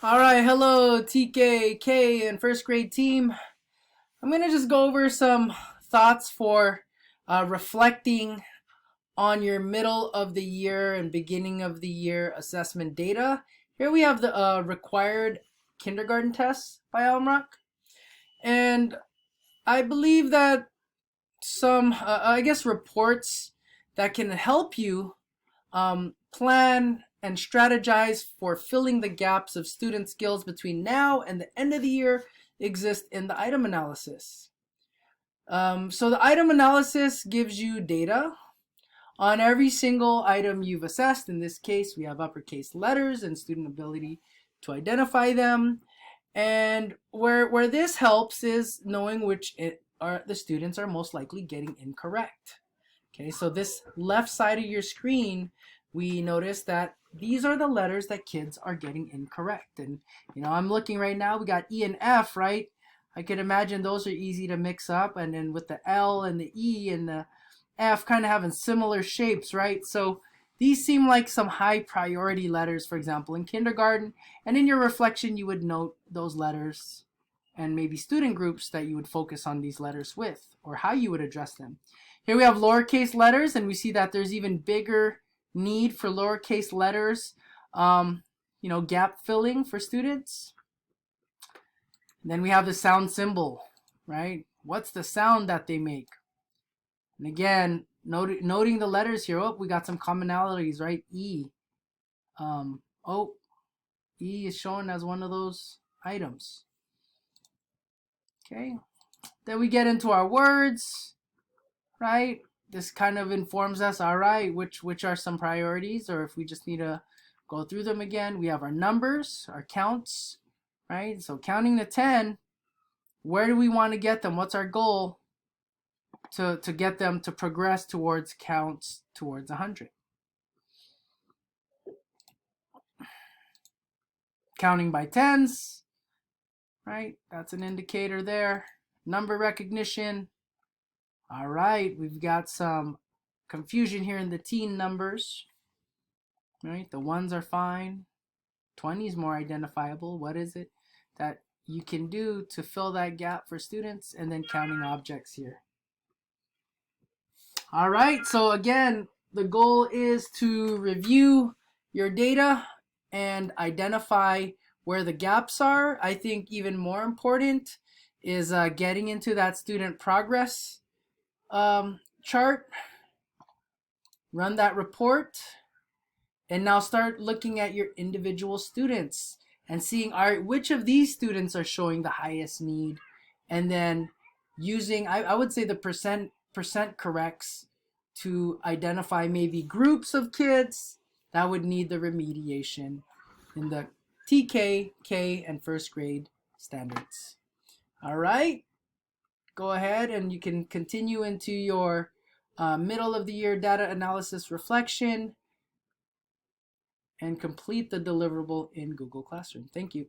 All right, hello TK, K, and first grade team. I'm going to just go over some thoughts for reflecting on your middle of the year and beginning of the year assessment data. Here we have the required kindergarten tests by Almrock. And I believe that some, reports that can help you plan and strategize for filling the gaps of student skills between now and the end of the year exist in the item analysis. So the item analysis gives you data on every single item you've assessed. In this case, we have uppercase letters and student ability to identify them. And where this helps is knowing which the students are most likely getting incorrect. Okay, so this left side of your screen, we notice that these are the letters that kids are getting incorrect. And, I'm looking right now, we got E and F, right? I could imagine those are easy to mix up. And then with the L and the E and the F kind of having similar shapes, right? So these seem like some high priority letters, for example, in kindergarten. And in your reflection, you would note those letters and maybe student groups that you would focus on these letters with, or how you would address them. Here we have lowercase letters, and we see that there's even bigger need for lowercase letters, gap filling for students. And then we have the sound symbol, right? What's the sound that they make? And again, noting the letters here, we got some commonalities, right? E. E is shown as one of those items. Okay. Then we get into our words, right? This kind of informs us, all right, which are some priorities, or if we just need to go through them again. We have our numbers, our counts, right? So counting to 10, where do we want to get them? What's our goal to get them to progress towards counts towards 100? Counting by tens, right? That's an indicator there. Number recognition. All right, we've got some confusion here in the teen numbers. Right, the ones are fine. 20 is more identifiable. What is it that you can do to fill that gap for students? And then counting objects here. All right, so again, the goal is to review your data and identify where the gaps are. I think even more important is getting into that student progress chart, run that report, and now start looking at your individual students and seeing, all right, which of these students are showing the highest need, and then using, I would say, the percent corrects to identify maybe groups of kids that would need the remediation in the TK, K, and first grade standards. All right, go ahead and you can continue into your middle of the year data analysis reflection and complete the deliverable in Google Classroom. Thank you.